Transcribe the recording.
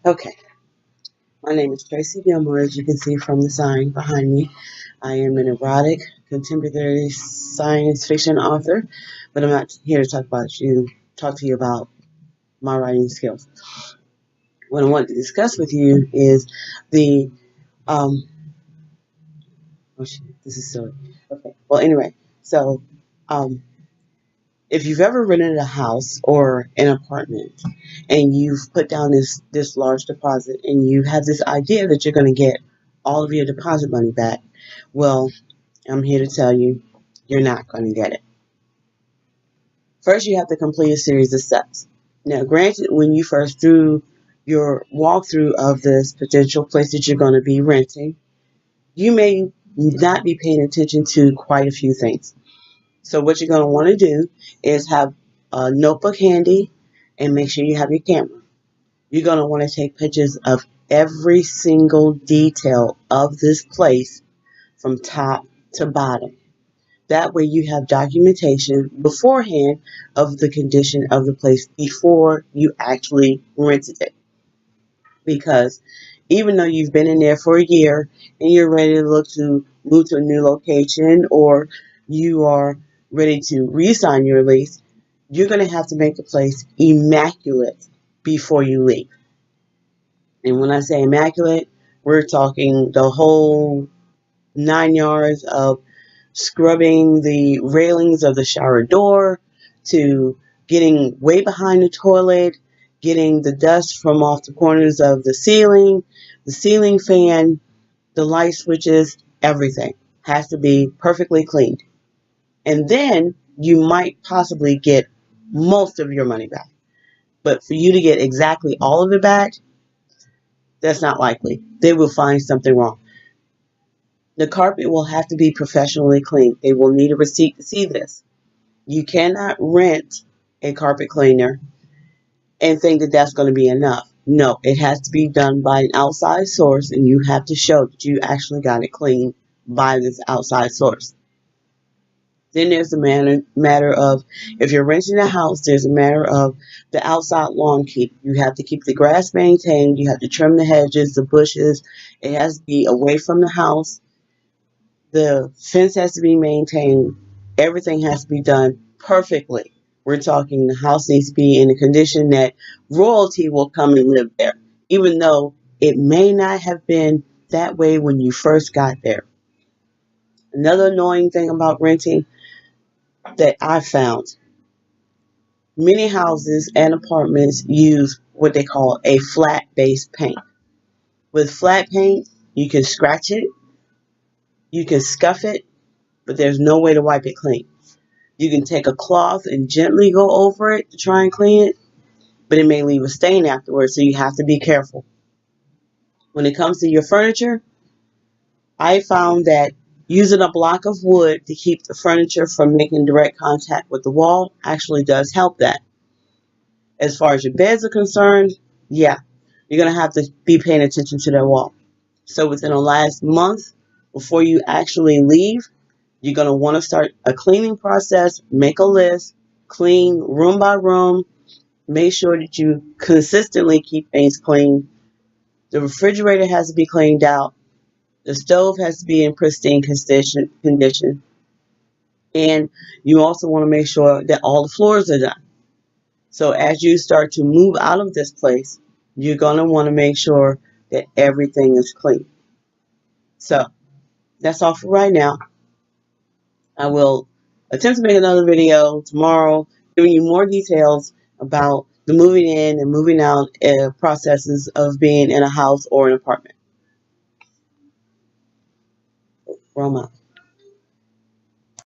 Okay, my name is Tracy Gilmore, as you can see from the sign behind me. I am an erotic contemporary science fiction author, but I'm not here to talk to you about my writing skills. What I want to discuss with you is the oh shit, this is silly. Okay, well anyway, so um if you've ever rented a house or an apartment and you've put down this large deposit and you have this idea that you're going to get all of your deposit money back, well, I'm here to tell you you're not going to get it. First, you have to complete a series of steps. Now, granted, when you first do your walkthrough of this potential place that you're going to be renting, you may not be paying attention to quite a few things. So what you're going to want to do is have a notebook handy and make sure you have your camera. You're going to want to take pictures of every single detail of this place from top to bottom. That way you have documentation beforehand of the condition of the place before you actually rented it. Because even though you've been in there for a year and you're ready to look to move to a new location, or you are ready to re-sign your lease, you're going to have to make the place immaculate before you leave. And when I say immaculate, we're talking the whole 9 yards of scrubbing the railings of the shower door, to getting way behind the toilet, getting the dust from off the corners of the ceiling fan, the light switches, everything has to be perfectly cleaned. And then you might possibly get most of your money back. But for you to get exactly all of it back, that's not likely. They will find something wrong. The carpet will have to be professionally cleaned. They will need a receipt to see this. You cannot rent a carpet cleaner and think that that's going to be enough. No, it has to be done by an outside source, and you have to show that you actually got it cleaned by this outside source. Then there's the matter of, if you're renting a house, there's a matter of the outside lawn keep. You have to keep the grass maintained. You have to trim the hedges, the bushes. It has to be away from the house. The fence has to be maintained. Everything has to be done perfectly. We're talking the house needs to be in a condition that royalty will come and live there, even though it may not have been that way when you first got there. Another annoying thing about renting that I found, many houses and apartments use what they call a flat base paint. With flat paint, you can scratch it, you can scuff it, but there's no way to wipe it clean. You can take a cloth and gently go over it to try and clean it, but it may leave a stain afterwards, so you have to be careful. When it comes to your furniture, I found that using a block of wood to keep the furniture from making direct contact with the wall actually does help that. As far as your beds are concerned, yeah, you're going to have to be paying attention to that wall. So within the last month, before you actually leave, you're going to want to start a cleaning process, make a list, clean room by room, make sure that you consistently keep things clean. The refrigerator has to be cleaned out. The stove has to be in pristine condition. And you also want to make sure that all the floors are done. So as you start to move out of this place, you're going to want to make sure that everything is clean. So that's all for right now. I will attempt to make another video tomorrow giving you more details about the moving in and moving out processes of being in a house or an apartment. Roma.